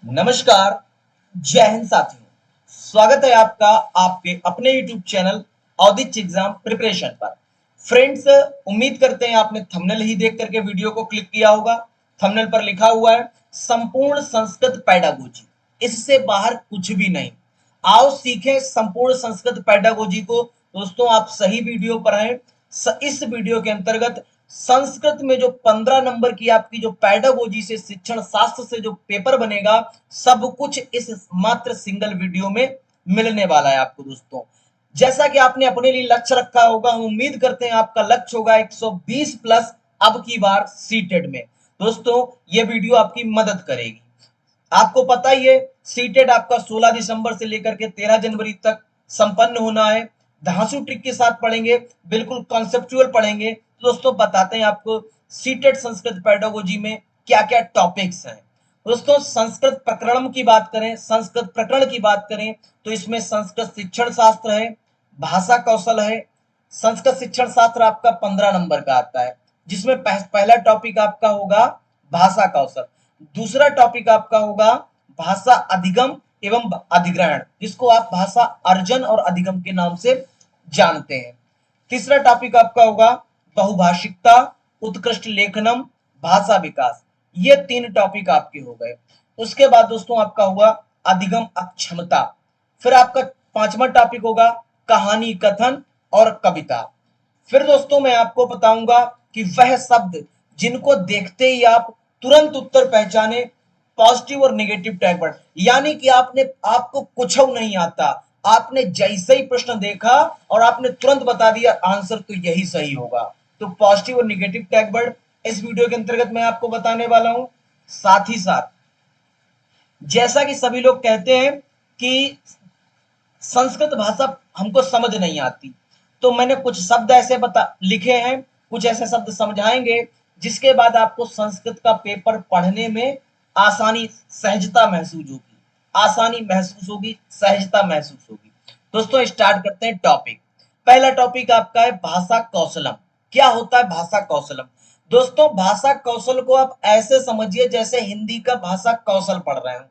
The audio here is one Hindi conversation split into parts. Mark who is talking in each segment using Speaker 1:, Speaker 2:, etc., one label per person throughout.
Speaker 1: नमस्कार। जय हिंद साथियों। स्वागत है आपका आपके अपने YouTube चैनल औदिच एग्जाम प्रिपरेशन पर। फ्रेंड्स, उम्मीद करते हैं आपने थंबनेल ही देख करके वीडियो को क्लिक किया होगा। थंबनेल पर लिखा हुआ है संपूर्ण संस्कृत पेडागोजी, इससे बाहर कुछ भी नहीं। आओ सीखें संपूर्ण संस्कृत पेडागोजी को। दोस्तों, आप सही वीडियो पर हैं। इस वीडियो के अंतर्गत संस्कृत में जो 15 नंबर की आपकी जो पेडागोजी से शिक्षण शास्त्र से जो पेपर बनेगा, सब कुछ इस मात्र सिंगल वीडियो में मिलने वाला है आपको। दोस्तों, जैसा कि आपने अपने लिए लक्ष्य रखा होगा, हम उम्मीद करते हैं आपका लक्ष्य होगा 120 प्लस अब की बार सीटेड में। दोस्तों, ये वीडियो आपकी मदद करेगी। आपको पता ही है, सीटेड आपका 16 दिसंबर से लेकर के 13 जनवरी तक संपन्न होना है। धांसू ट्रिक के साथ पढ़ेंगे, बिल्कुल कॉन्सेप्चुअल पढ़ेंगे। तो दोस्तों, बताते हैं आपको सीटेड संस्कृत पेडागोजी में क्या क्या टॉपिक्स हैं। दोस्तों, संस्कृत प्रकरण की बात करें, संस्कृत प्रकरण की बात करें तो इसमें संस्कृत शिक्षण शास्त्र है, भाषा कौशल है। संस्कृत शिक्षण शास्त्र आपका 15 नंबर का आता है, जिसमें पहला टॉपिक आपका होगा भाषा कौशल। दूसरा टॉपिक आपका होगा भाषा अधिगम एवं अधिग्रहण, जिसको आप भाषा अर्जन और अधिगम के नाम से जानते हैं। तीसरा टॉपिक आपका होगा बहुभाषिकता, उत्कृष्ट लेखनम, भाषा विकास। ये 3 टॉपिक आपके हो गए। उसके बाद दोस्तों आपका हुआ अधिगम अक्षमता। फिर आपका 5वां टॉपिक होगा कहानी कथन और कविता। फिर दोस्तों मैं आपको बताऊंगा कि वह शब्द जिनको देखते ही आप तुरंत उत्तर पहचाने, पॉजिटिव और नेगेटिव टैग वर्ड। यानी कि आपको कुछ नहीं आता, आपने जैसे ही प्रश्न देखा और आपने तुरंत बता दिया आंसर तो यही सही होगा। तो पॉजिटिव और नेगेटिव टैग वर्ड इस वीडियो के अंतर्गत मैं आपको बताने वाला हूं। साथ ही साथ जैसा कि सभी लोग कहते हैं कि संस्कृत भाषा हमको समझ नहीं आती, तो मैंने कुछ शब्द ऐसे बता लिखे हैं, कुछ ऐसे शब्द समझाएंगे जिसके बाद आपको संस्कृत का पेपर पढ़ने में आसानी, सहजता महसूस होगी, आसानी महसूस होगी, सहजता महसूस होगी। दोस्तों, स्टार्ट करते हैं टॉपिक। पहला टॉपिक आपका है भाषा कौशलम। क्या होता है भाषा कौशलम? दोस्तों, भाषा कौशल को आप ऐसे समझिए जैसे हिंदी का भाषा कौशल पढ़ रहे हो।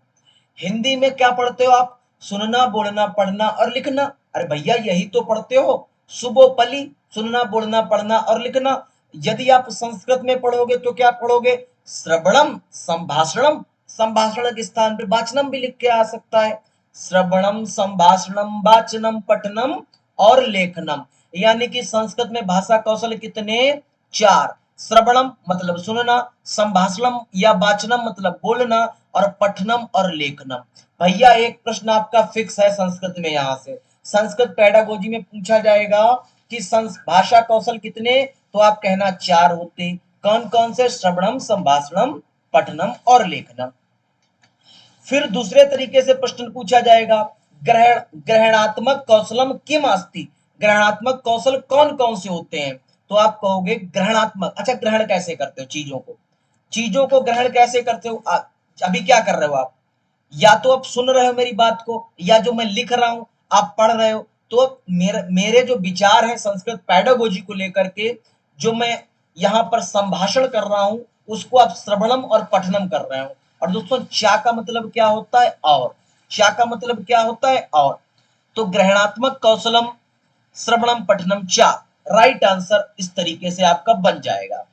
Speaker 1: हिंदी में क्या पढ़ते हो आप? सुनना, बोलना, पढ़ना और लिखना। अरे भैया, यही तो पढ़ते हो। सुबोपली, सुनना, बोलना, पढ़ना और लिखना। यदि आप संस्कृत में पढ़ोगे तो क्या पढ़ोगे? श्रवणम, संभाषणम। संभाषण के स्थान पे वाचनम भी लिख के आ सकता है। श्रवणम, संभाषणम, वाचनम, पठनम और लेखनम। यानी कि संस्कृत में भाषा कौशल कितने? 4। श्रवणम मतलब सुनना, संभाषणम या वाचनम मतलब बोलना, और पठनम और लेखनम। भैया, एक प्रश्न आपका फिक्स है संस्कृत में, यहां से संस्कृत पेडागोजी में पूछा जाएगा कि भाषा कौशल कितने, तो आप कहना 4 होते। कौन कौन से? श्रवणम, संभाषणम, पठनम और लेखनम। फिर दूसरे तरीके से प्रश्न पूछा जाएगा, ग्रहणात्मक कौशलम किम अस्ति। ग्रहणात्मक कौशल कौन कौन से होते हैं? तो आप कहोगे ग्रहणात्मक। अच्छा, ग्रहण कैसे करते हो चीजों को? चीजों को ग्रहण कैसे करते हो? अभी क्या कर रहे हो आप? या तो आप सुन रहे हो मेरी बात को, या जो मैं लिख रहा हूं आप पढ़ रहे हो। तो मेरे जो विचार है संस्कृत पेडागोजी को लेकर के, जो मैं यहाँ पर संभाषण कर रहा हूं, उसको आप श्रवणम और पठनम कर रहे हो। और दोस्तों, चा का मतलब क्या होता है? और। चा का मतलब क्या होता है? और। तो ग्रहणात्मक कौशलम, श्रवणम, पठनम, चा। राइट आंसर इस तरीके से आपका बन जाएगा।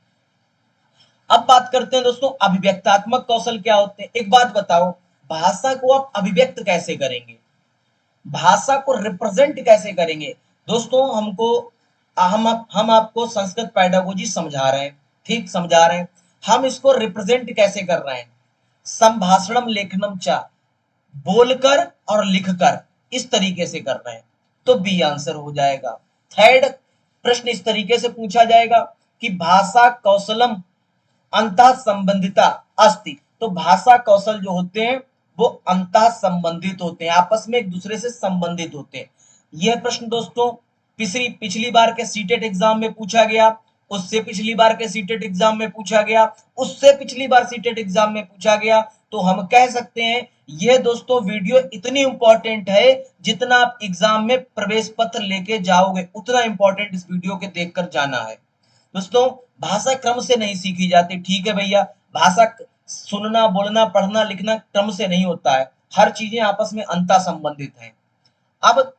Speaker 1: अब बात करते हैं दोस्तों अभिव्यक्तात्मक कौशल क्या होते हैं। एक बात बताओ, भाषा को आप अभिव्यक्त कैसे करेंगे? भाषा को रिप्रेजेंट कैसे करेंगे? दोस्तों, हम आपको संस्कृत पेडागोजी समझा रहे हैं, ठीक समझा रहे हैं। हम इसको रिप्रेजेंट कैसे कर रहे हैं? संभाषणम, लेखनम चा, बोलकर और लिखकर, इस तरीके से कर रहे हैं, तो बी आंसर हो जाएगा। थर्ड प्रश्न इस तरीके से पूछा जाएगा कि भाषा कौशलम अंतः संबंधिता अस्ति। तो भाषा कौशल जो होते हैं वो अंतः संबंधित होते हैं, आपस में एक दूसरे से संबंधित होते हैं। यह प्रश्न दोस्तों पिछली बार के सीटेट एग्जाम में पूछा गया, उससे पिछली बार के सीटेट एग्जाम में पूछा गया, उससे पिछली बार सीटेट एग्जाम में पूछा गया। तो हम कह सकते हैं यह दोस्तों वीडियो इतनी इंपॉर्टेंट है, जितना आप एग्जाम में प्रवेश पत्र लेके जाओगे उतना इंपॉर्टेंट इस वीडियो के देखकर जाना है। दोस्तों, भाषा क्रम से नहीं सीखी जाती, ठीक है भैया। भाषा सुनना, बोलना, पढ़ना, लिखना क्रम से नहीं होता है, हर चीजें आपस में अंतः संबंधित हैं। अब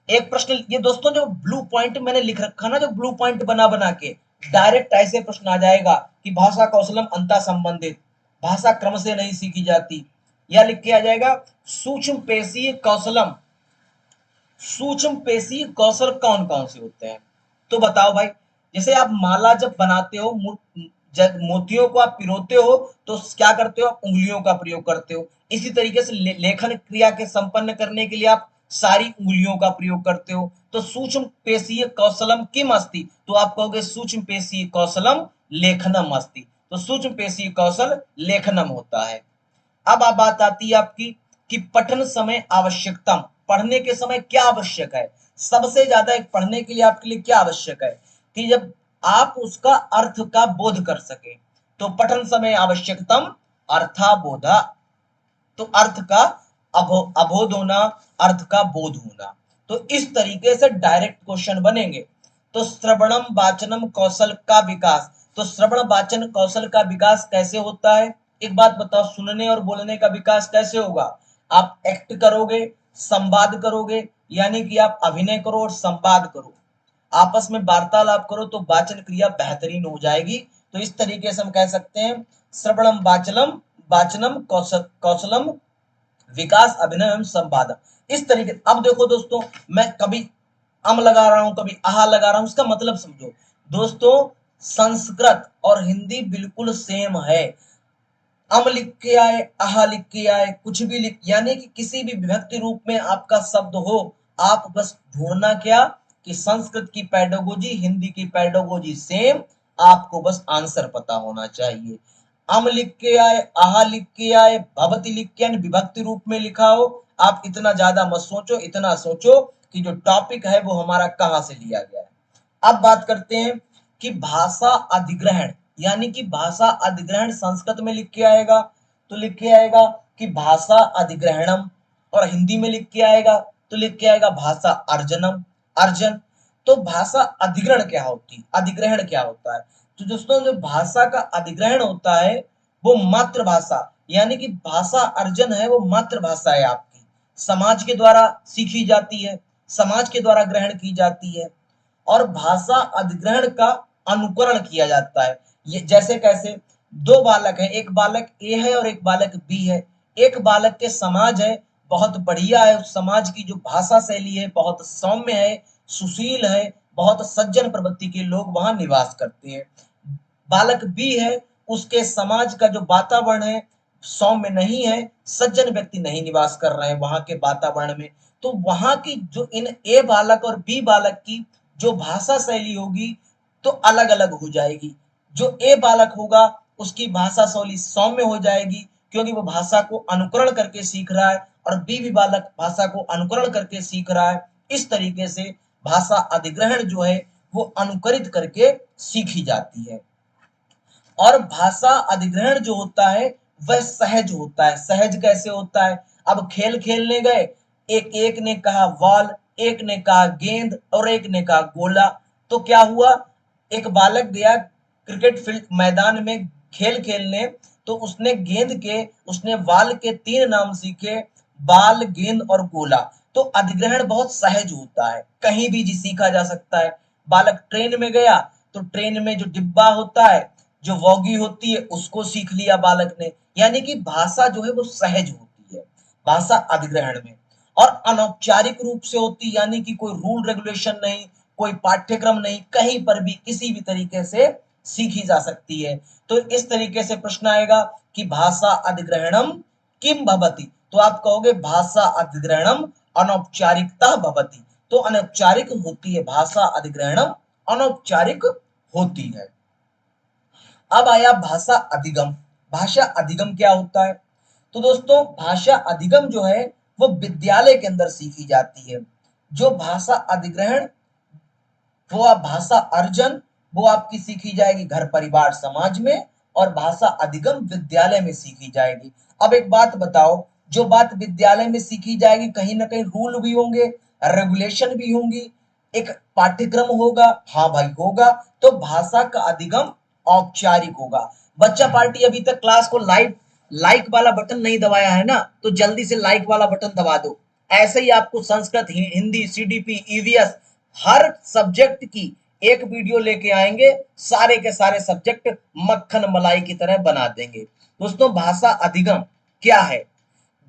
Speaker 1: एक प्रश्न, ये दोस्तों जो ब्लू पॉइंट मैंने लिख रखा ना, जो ब्लू पॉइंट बना बना के, डायरेक्ट ऐसे प्रश्न आ जाएगा कि भाषा कौशलम अंतः संबंधित, भाषा क्रम से नहीं सीखी जाती। या लिख के आ जाएगा सूक्ष्म पेशीय कौशलम, सूक्ष्म पेशीय कौशल कौन कौन से होते हैं? तो बताओ भाई, जैसे आप माला जब बनाते हो, जब मोतियों को आप पिरोते हो तो क्या करते हो? आप उंगलियों का प्रयोग करते हो। इसी तरीके से लेखन क्रिया के संपन्न करने के लिए आप सारी उंगलियों का प्रयोग करते हो। तो सूक्ष्म पेशीय कौशलम किम अस्ति, तो आप कहोगे सूक्ष्म पेशीय कौशलम लेखनम अस्ति। तो सूक्ष्म पेशीय कौशल लेखनम होता है। अब आप बात आती है आपकी कि पठन समय आवश्यकता, पढ़ने के समय क्या आवश्यक है? सबसे ज्यादा एक पढ़ने के लिए आपके लिए क्या आवश्यक है कि जब आप उसका अर्थ का बोध कर सके। तो पठन समय आवश्यकतम अर्थाबोधा, तो अर्थ का अबोध होना, अर्थ का बोध होना। तो इस तरीके से डायरेक्ट क्वेश्चन बनेंगे। तो श्रवणम वाचनम कौशल का विकास, तो श्रवण वाचन कौशल का विकास कैसे होता है? एक बात बताओ, सुनने और बोलने का विकास कैसे होगा? आप एक्ट करोगे, संवाद करोगे, यानी कि आप अभिनय करो और संवाद करो, आपस में वार्तालाप करो, तो वाचन क्रिया बेहतरीन हो जाएगी। तो इस तरीके से हम कह सकते हैं श्रवणम वाचनम, वाचनम कौशलम विकास अभिनय एवं संवादन। इस तरीके, अब देखो दोस्तों, मैं कभी अम लगा रहा हूं, कभी आहा लगा रहा हूं, इसका मतलब समझो दोस्तों। संस्कृत और हिंदी बिल्कुल सेम है। अम लिख के आए, आहा लिख के आए, कुछ भी लिख, यानी कि किसी भी विभक्ति रूप में आपका शब्द हो, आप बस ढूंढना क्या कि संस्कृत की पेडागोजी, हिंदी की पेडागोजी सेम, आपको बस आंसर पता होना चाहिए। अम लिख के आए, आहा लिख के आए, भवती लिख के आए, विभक्ति रूप में लिखा हो, आप इतना ज्यादा मत सोचो, इतना सोचो कि जो टॉपिक है वो हमारा कहां से लिया गया है। अब बात करते हैं कि भाषा अधिग्रहण, यानी कि भाषा अधिग्रहण संस्कृत में लिख के आएगा तो लिख के आएगा कि भाषा अधिग्रहणम, और हिंदी में लिख के आएगा तो लिख के आएगा भाषा अर्जनम, अर्जन। तो भाषा अधिग्रहण क्या होती है, अधिग्रहण क्या होता है? तो दोस्तों जो भाषा का अधिग्रहण होता है वो मातृभाषा, यानी कि भाषा अर्जन है वो मातृभाषा है आपकी, समाज के द्वारा सीखी जाती है, समाज के द्वारा ग्रहण की जाती है। और भाषा अधिग्रहण का अनुकरण किया जाता है। ये जैसे कैसे, दो बालक हैं, एक बालक ए है और एक बालक बी है। एक बालक के समाज है, बहुत बढ़िया है, उस समाज की जो भाषा शैली है बहुत सौम्य है, सुशील है, बहुत सज्जन प्रवृत्ति के लोग वहां निवास करते हैं। बालक बी है, उसके समाज का जो वातावरण है सौम्य नहीं है, सज्जन व्यक्ति नहीं निवास कर रहे हैं वहां के वातावरण में। तो वहां की जो इन ए बालक और बी बालक की जो भाषा शैली होगी तो अलग अलग हो जाएगी। जो ए बालक होगा उसकी भाषा शैली सौम्य हो जाएगी, क्योंकि वो भाषा को अनुकरण करके सीख रहा है, और बी बालक भाषा को अनुकरण करके सीख रहा है। इस तरीके से भाषा अधिग्रहण जो है वो अनुकरित करके सीखी जाती है। और भाषा अधिग्रहण जो होता है वह सहज होता है। सहज कैसे होता है? अब खेल खेलने गए, एक एक ने कहा बॉल, एक ने कहा गेंद और एक ने कहा गोला। तो क्या हुआ, एक बालक गया क्रिकेट फील्ड मैदान में खेल खेलने, तो उसने गेंद के, उसने बॉल के 3 नाम सीखे, बाल, गेंद और गोला। तो अधिग्रहण बहुत सहज होता है, कहीं भी जी सीखा जा सकता है। बालक ट्रेन में गया तो ट्रेन में जो डिब्बा होता है, जो वॉगी होती है, उसको सीख लिया बालक ने। यानी कि भाषा जो है वो सहज होती है भाषा अधिग्रहण में। और अनौपचारिक रूप से होती, यानी कि कोई रूल रेगुलेशन नहीं, कोई पाठ्यक्रम नहीं, कहीं पर भी किसी भी तरीके से सीखी जा सकती है। तो इस तरीके से प्रश्न आएगा कि भाषा अधिग्रहणम किम भवति, तो आप कहोगे भाषा अधिग्रहणम अनौपचारिकता भवति। तो अनौपचारिक होती है भाषा अधिग्रहणम, अनौपचारिक होती है। अब आया भाषा अधिगम। भाषा अधिगम क्या होता है? तो दोस्तों भाषा अधिगम जो है वो विद्यालय के अंदर सीखी जाती है। जो भाषा अधिग्रहण, वो आप भाषा अर्जन, वो आपकी सीखी जाएगी घर परिवार समाज में, और भाषा अधिगम विद्यालय में सीखी जाएगी। अब एक बात बताओ, जो बात विद्यालय में सीखी जाएगी कहीं ना कहीं रूल भी होंगे, रेगुलेशन भी होंगी, एक पाठ्यक्रम होगा, हाँ भाई होगा। तो भाषा का अधिगम औपचारिक होगा। बच्चा पार्टी अभी तक क्लास को लाइव लाइक वाला बटन नहीं दबाया है ना, तो जल्दी से लाइक वाला बटन दबा दो। ऐसे ही आपको संस्कृत, हिंदी, सीडीपी, ईवीएस हर सब्जेक्ट की एक वीडियो लेके आएंगे, सारे के सारे सब्जेक्ट मक्खन मलाई की तरह बना देंगे। दोस्तों, भाषा अधिगम क्या है?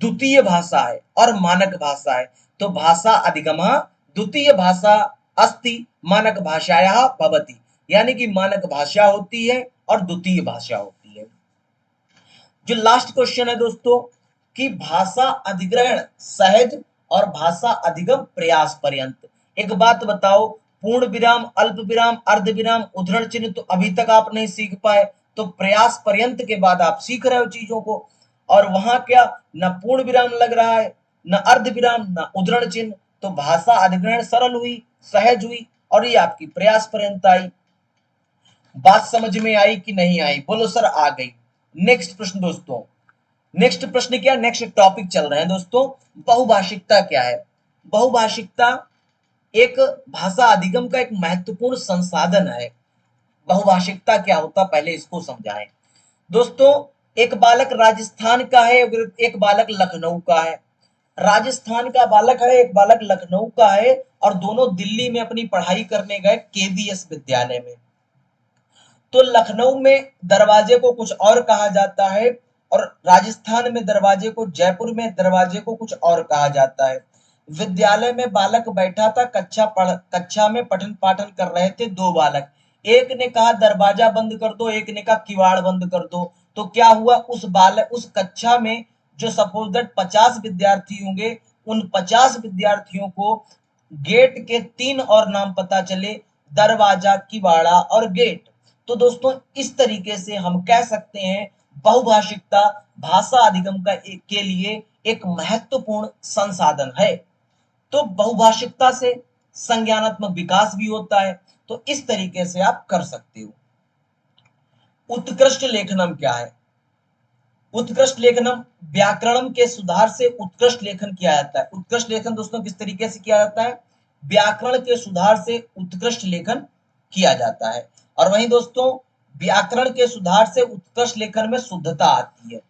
Speaker 1: द्वितीय भाषा है और मानक भाषा है। तो भाषा अधिगमः द्वितीय भाषा अस्ति मानक भाषायाः भवति, यानी कि मानक भाषा होती है और द्वितीय भाषा होती है। जो लास्ट क्वेश्चन है दोस्तों, कि भाषा अधिग्रहण सहज और भाषा अधिगम प्रयास पर्यंत। एक बात बताओ, पूर्ण विराम, अल्प विराम, अर्ध विराम, उद्धरण चिन्ह तो अभी तक आप नहीं सीख पाए, तो प्रयास पर्यंत के बाद आप सीख रहे हो चीजों को। और वहां क्या, न पूर्ण विराम लग रहा है, न अर्ध विराम, न उद्धरण चिन्ह। तो भाषा अधिग्रहण सरल हुई, सहज हुई, और ये आपकी प्रयास पर्यंत आई। बात समझ में आई कि नहीं आई? बोलो सर, आ गई। नेक्स्ट प्रश्न दोस्तों, नेक्स्ट प्रश्न क्या, नेक्स्ट टॉपिक चल रहे हैं दोस्तों, बहुभाषिकता क्या है? बहुभाषिकता एक भाषा अधिगम का एक महत्वपूर्ण संसाधन है। बहुभाषिकता क्या होता, पहले इसको समझाएं दोस्तों। एक बालक राजस्थान का है, एक बालक लखनऊ का है। राजस्थान का बालक है, एक बालक लखनऊ का है, और दोनों दिल्ली में अपनी पढ़ाई करने गए केवीएस विद्यालय में। तो लखनऊ में दरवाजे को कुछ और कहा जाता है, और राजस्थान में दरवाजे को, जयपुर में दरवाजे को कुछ और कहा जाता है। विद्यालय में बालक बैठा था, कक्षा में पठन पाठन कर रहे थे दो बालक। एक ने कहा दरवाजा बंद कर दो, एक ने कहा किवाड़ बंद कर दो। तो क्या हुआ, उस कक्षा में जो सपोज दैट 50 विद्यार्थी होंगे, उन 50 विद्यार्थियों को गेट के 3 और नाम पता चले, दरवाजा, किवाड़ा और गेट। तो दोस्तों, इस तरीके से हम कह सकते हैं बहुभाषिकता भाषा अधिगम के लिए एक महत्वपूर्ण संसाधन है। तो बहुभाषिकता से संज्ञानात्मक विकास भी होता है। तो इस तरीके से आप कर सकते हो। उत्कृष्ट लेखनम क्या है? उत्कृष्ट लेखनम व्याकरण के सुधार से उत्कृष्ट लेखन किया जाता है। उत्कृष्ट लेखन दोस्तों किस तरीके से किया जाता है? व्याकरण के सुधार से उत्कृष्ट लेखन किया जाता है। और वहीं दोस्तों, व्याकरण के सुधार से उत्कृष्ट लेखन में शुद्धता आती है।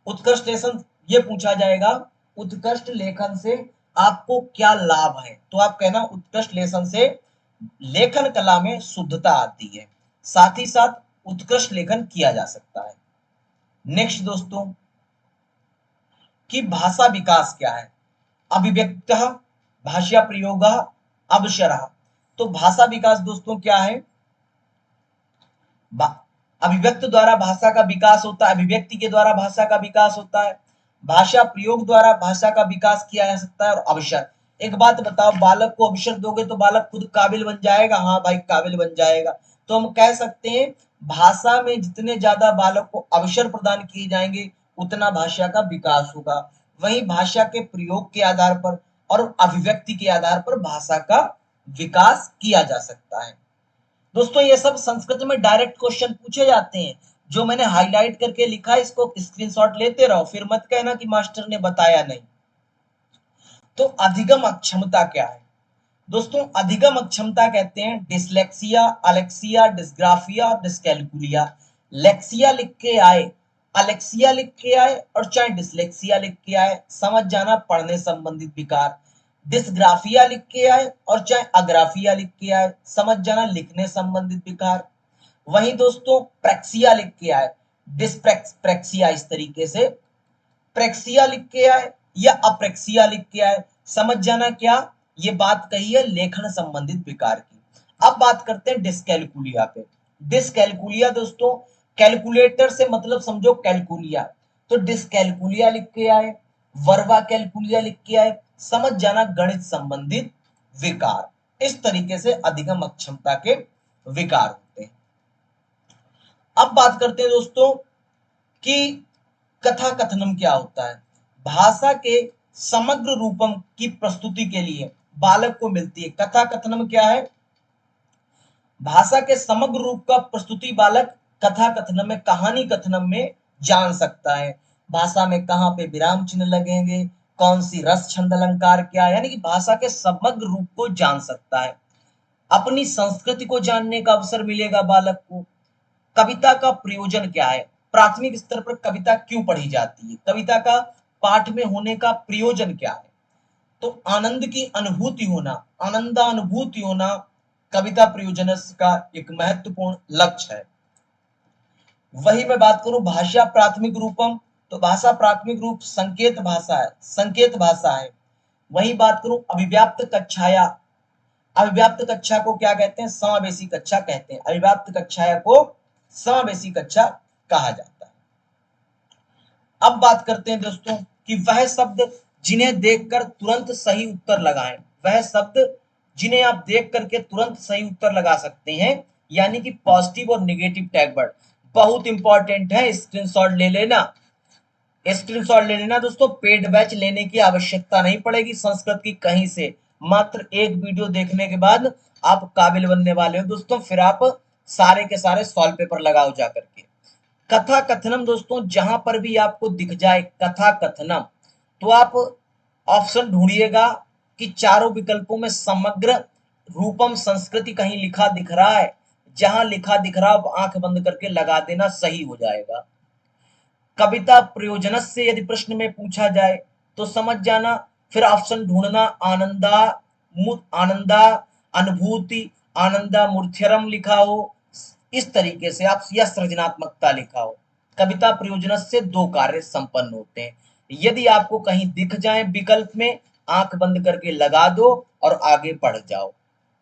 Speaker 1: उत्कृष्ट लेखन, ये पूछा जाएगा, उत्कृष्ट लेखन से आपको क्या लाभ है? तो आप कहना उत्कृष्ट लेखन से लेखन कला में शुद्धता आती है, साथ ही साथ उत्कृष्ट लेखन किया जा सकता है। नेक्स्ट दोस्तों, कि भाषा विकास क्या है? अभिव्यक्त, भाषा प्रयोग, अवसर। तो भाषा विकास दोस्तों क्या है? अभिव्यक्त द्वारा भाषा का विकास होता है, अभिव्यक्ति के द्वारा भाषा का विकास होता है, भाषा प्रयोग द्वारा भाषा का विकास किया जा सकता है, और अवसर। एक बात बताओ, बालक को अवसर दोगे तो बालक खुद काबिल बन जाएगा? हाँ भाई, काबिल बन जाएगा। तो हम कह सकते हैं भाषा में जितने ज्यादा बालक को अवसर प्रदान किए जाएंगे, उतना भाषा का विकास होगा। वहीं भाषा के प्रयोग के आधार पर और अभिव्यक्ति के आधार पर भाषा का विकास किया जा सकता है। दोस्तों, ये सब संस्कृत में डायरेक्ट क्वेश्चन पूछे जाते हैं। जो मैंने हाईलाइट करके लिखा है, इसको स्क्रीनशॉट लेते रहो, फिर मत कहना कि मास्टर ने बताया नहीं। तो अधिगम अक्षमता क्या है? दोस्तों, अधिगम अक्षमता कहते हैं डिसलेक्सिया, अलेक्सिया, डिस्ग्राफिया और डिस्कैलकुलिया। लेक्सिया लिख के आए, अलेक्सिया लिख के आए, और चाहे डिसलेक्सिया लिख के आए, समझ जाना पढ़ने संबंधित विकार। डिस्ग्राफिया लिख के आए और चाहे अग्राफिया लिख के आए, समझ जाना लिखने संबंधित विकार। वहीं दोस्तों, प्रेक्सिया लिख के आए, डिस्प्रेक्सिया, इस तरीके से प्रेक्सिया लिख के आए या अप्रेक्सिया लिख के आए, समझ जाना क्या ये बात कही है, लेखन संबंधित विकार की। अब बात करते हैं डिस्कैलकुलिया पे। डिस्कैलकुलिया दोस्तों, कैलकुलेटर से मतलब समझो कैलकुलिया, तो डिस्कैलकुलिया लिख के आए, वर्बा कैलकुलिया लिख के आए, समझ जाना गणित संबंधित विकार। इस तरीके से अधिगम अक्षमता के विकार होते हैं। अब बात करते हैं दोस्तों कि कथा कथनम क्या होता है। भाषा के समग्र रूपम की प्रस्तुति के लिए बालक को मिलती है। कथा कथनम क्या है? भाषा के समग्र रूप का प्रस्तुति बालक कथा कथनम में, कहानी कथनम में जान सकता है। भाषा में कहाँ पे विराम चिन्ह लगेंगे, कौन सी रस छंद अलंकार क्या है, यानी कि भाषा के समग्र रूप को जान सकता है। अपनी संस्कृति को जानने का अवसर मिलेगा बालक को। कविता का प्रयोजन क्या है? प्राथमिक स्तर पर कविता क्यों पढ़ी जाती है, कविता का पाठ में होने का प्रयोजन क्या है। तो आनंद की अनुभूति होना, आनंदानुभूति होना कविता प्रयोजन का एक महत्वपूर्ण लक्ष्य है। वही मैं बात करूं भाषा प्राथमिक रूपम, तो भाषा प्राथमिक रूप संकेत भाषा है, संकेत भाषा है। वही बात करूं अभिव्याप्त कक्षाया, अभिव्याप्त कक्षा को क्या कहते हैं, समावेशी कक्षा कहते हैं, अभिव्याप्त कक्षाया को समावेशी कक्षा कहा जाता है। अब बात करते हैं दोस्तों कि वह शब्द जिन्हें देखकर तुरंत सही उत्तर लगाएं, वह शब्द जिन्हें आप देख करके तुरंत सही उत्तर लगा सकते हैं, यानी कि पॉजिटिव और नेगेटिव टैग वर्ड बहुत इंपॉर्टेंट है, स्क्रीनशॉट ले लेना, स्क्रीनशॉट ले लेना दोस्तों। पेड बैच लेने की आवश्यकता नहीं पड़ेगी संस्कृत की कहीं से, मात्र एक वीडियो देखने के बाद आप काबिल बनने वाले हो दोस्तों, फिर आप सारे के सारे सॉल्व पेपर लगाओ जाकर के। कथा कथनम दोस्तों, जहां पर भी आपको दिख जाए कथा कथनम, तो आप ऑप्शन ढूंढिएगा कि चारों विकल्पों में समग्र रूपम संस्कृति कहीं लिखा दिख रहा है, जहां लिखा दिख रहा है आंख बंद करके लगा देना, सही हो जाएगा। कविता प्रयोजन से यदि प्रश्न में पूछा जाए तो समझ जाना, फिर ऑप्शन ढूंढना आनंदा, आनंदा अनुभूति, आनंदा मूर्ध्यरम लिखा हो, इस तरीके से आप या सृजनात्मकता लिखा हो। कविता प्रयोजन से दो कार्य संपन्न होते हैं, यदि आपको कहीं दिख जाए विकल्प में आंख बंद करके लगा दो और आगे बढ़ जाओ।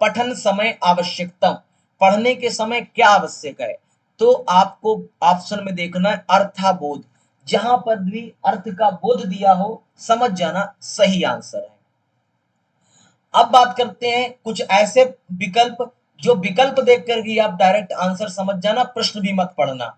Speaker 1: पठन समय आवश्यकतम, पढ़ने के समय क्या आवश्यक है, तो आपको ऑप्शन में देखना है अर्थाबोध, जहां पर भी अर्थ का बोध दिया हो समझ जाना, सही आंसर है। अब बात करते हैं कुछ ऐसे विकल्प जो विकल्प देख कर ही आप डायरेक्ट आंसर समझ जाना, प्रश्न भी मत पढ़ना।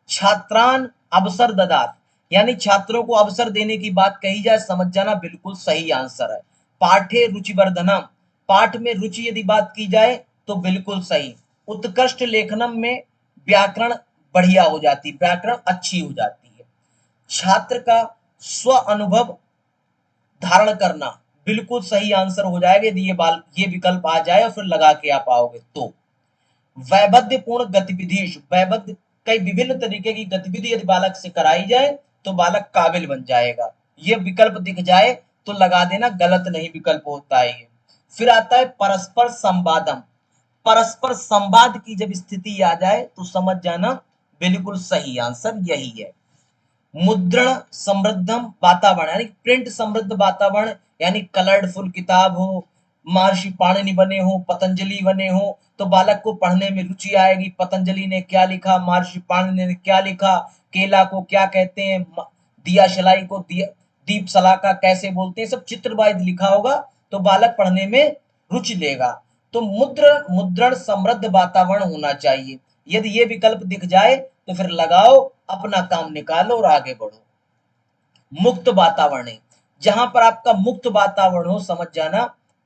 Speaker 1: छात्रान अवसर ददात, यानी छात्रों को अवसर देने की बात कही जाए, समझ जाना बिल्कुल सही आंसर है। पाठे रुचिवर्धनम, पाठ में रुचि यदि बात की जाए तो बिल्कुल सही। उत्कृष्ट लेखनम में व्याकरण बढ़िया हो जाती, व्याकरण अच्छी हो जाती है। छात्र का स्व अनुभव धारण करना बिल्कुल सही आंसर हो जाएगा यदि ये विकल्प आ जाए और फिर लगा के आप आओगे तो। वैबध्यपूर्ण गतिविधि, वैबद्य कई विभिन्न तरीके की गतिविधि यदि बालक से कराई जाए तो बालक काबिल बन जाएगा, ये विकल्प दिख जाए तो लगा देना, गलत नहीं विकल्प होता है ये। फिर आता है परस्पर संवादम, परस्पर संवाद की जब स्थिति आ जाए तो समझ जाना बिल्कुल सही आंसर यही है। मुद्रण समृद्धम वातावरण, यानी प्रिंट समृद्ध वातावरण, यानी कलरफुल किताब हो, महर्षि पाणिनि बने हो, पतंजलि बने हो, तो बालक को पढ़ने में रुचि आएगी। पतंजलि ने क्या लिखा, महर्षि पाणिनि ने क्या लिखा, केला को क्या कहते हैं, दिया शलाई को दीप सलाका कैसे बोलते हैं, सब चित्र वाइज लिखा होगा तो बालक पढ़ने में रुचि लेगा। तो मुद्रण समृद्ध वातावरण होना चाहिए, यदि ये विकल्प दिख जाए तो फिर लगाओ, अपना काम निकालो और आगे बढ़ो। मुक्त वातावरण है, जहां पर आपका मुक्त वातावरण हो समझ जाना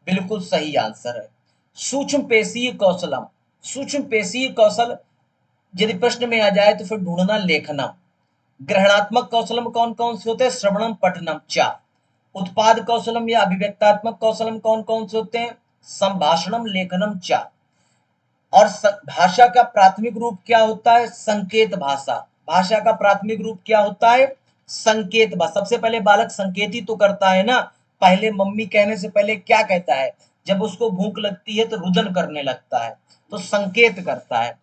Speaker 1: बिल्कुल सही आंसर है। सूक्ष्म पेशीय कौशलम, सूक्ष्म पेशीय कौशल यदि प्रश्न में आ जाए तो फिर ढूंढना लेखना। ग्रहणात्मक कौशलम कौन कौन से होते हैं, श्रवणम पठनम चा। उत्पाद कौशलम या अभिव्यक्तात्मक कौशलम कौन कौन से होते हैं, संभाषणम लेखनम चा। और भाषा का प्राथमिक रूप क्या होता है, संकेत भाषा, भाषा का प्राथमिक रूप क्या होता है, संकेत भाषा। सबसे पहले बालक संकेत ही तो करता है ना, पहले मम्मी कहने से पहले क्या कहता है, जब उसको भूख लगती है तो रुदन करने लगता है, तो संकेत करता है।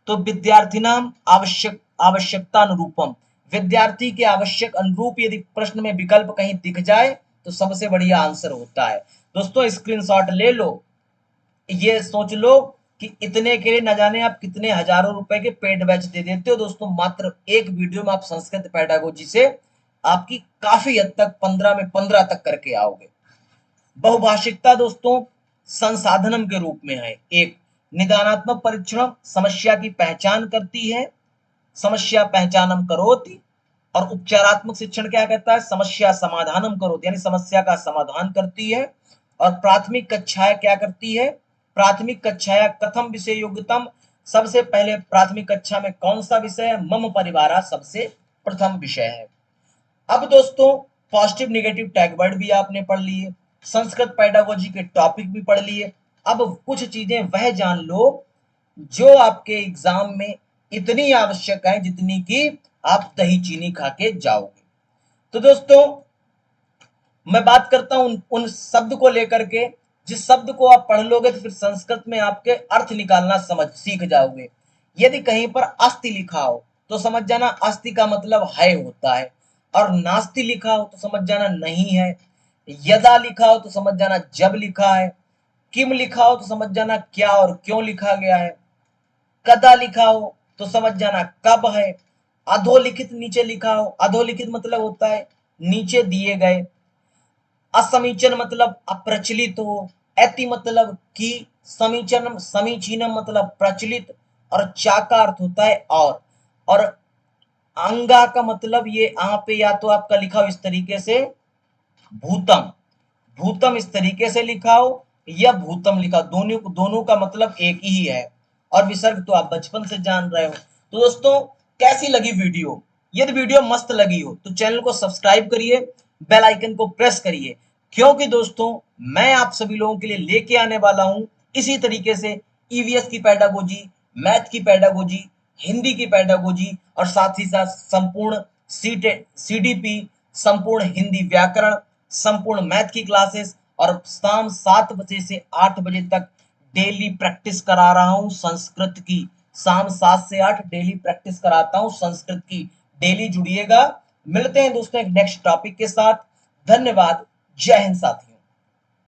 Speaker 1: तो विद्यार्थिनाम आवश्यकता अनुरूपम, विद्यार्थी के आवश्यक अनुरूप यदि प्रश्न में विकल्प कहीं दिख जाए तो सबसे बढ़िया आंसर होता है। दोस्तों स्क्रीनशॉट ले लो, ये सोच लो कि इतने के लिए न जाने आप कितने हजारों रुपए के पेड बैच दे देते हो दोस्तों, मात्र एक वीडियो में आप संस्कृत पेडागोजी से आपकी काफी हद तक 15 में 15 तक करके आओगे। बहुभाषिकता दोस्तों संसाधनम के रूप में है। एक निदानात्मक परीक्षण समस्या की पहचान करती है, समस्या पहचानम करोति, और उपचारात्मक शिक्षण क्या कहता है, समस्या समाधानम करोति, यानी समस्या का समाधान करती है। और प्राथमिक कक्षाएं क्या करती है, प्राथमिक कक्षाएं कथम विषय योग्यतम, सबसे पहले प्राथमिक कक्षा में कौन सा विषय है, मम परिवारा सबसे प्रथम विषय है। अब दोस्तों पॉजिटिव नेगेटिव टैग वर्ड भी आपने पढ़ लिए, संस्कृत पेडागोजी के टॉपिक भी पढ़ लिए। अब कुछ चीजें वह जान लो जो आपके एग्जाम में इतनी आवश्यक है जितनी कि आप दही चीनी खा के जाओगे। तो दोस्तों मैं बात करता हूं उन शब्द को लेकर के, जिस शब्द को आप पढ़ लोगे तो फिर संस्कृत में आपके अर्थ निकालना समझ सीख जाओगे। यदि कहीं पर अस्थि लिखा हो तो समझ जाना अस्थि का मतलब है होता है, और नास्ति लिखा हो तो समझ जाना नहीं है, यदा लिखा हो तो समझ जाना जब लिखा है, किम लिखा हो तो समझ जाना क्या और क्यों लिखा गया है, कदा लिखा हो तो समझ जाना कब है, अधोलिखित नीचे लिखा हो, अधोलिखित मतलब होता है नीचे दिए गए, असमीचीन मतलब अप्रचलित हो, अति मतलब कि, समीचीनम समीचीनम मतलब प्रचलित, और चा का अर्थ होता है और अंगा का मतलब ये यहाँ पे या तो आपका लिखा हो इस तरीके से भूतम, भूतम इस तरीके से लिखा हो या भूतम लिखा, दोनों का मतलब एक ही है, और विसर्ग तो आप बचपन से जान रहे हो। तो दोस्तों कैसी लगी वीडियो? यदि वीडियो मस्त लगी हो तो चैनल को सब्सक्राइब करिए, बेल आइकन को प्रेस करिए, क्योंकि दोस्तों मैं आप सभी लोगों के लिए लेके आने वाला हूं इसी तरीके से ईवीएस की पेडागोजी, मैथ की पेडागोजी, हिंदी की पेडागोजी, और साथ ही साथ संपूर्ण सीडीपी, संपूर्ण हिंदी व्याकरण, संपूर्ण मैथ की क्लासेस, और शाम 7 बजे से 8 बजे तक डेली प्रैक्टिस करा रहा हूं संस्कृत की। शाम 7 से 8 डेली प्रैक्टिस कराता हूं संस्कृत की। डेली जुड़िएगा। मिलते हैं दोस्तों एक नेक्स्ट टॉपिक के साथ। धन्यवाद। जय हिंद साथियों।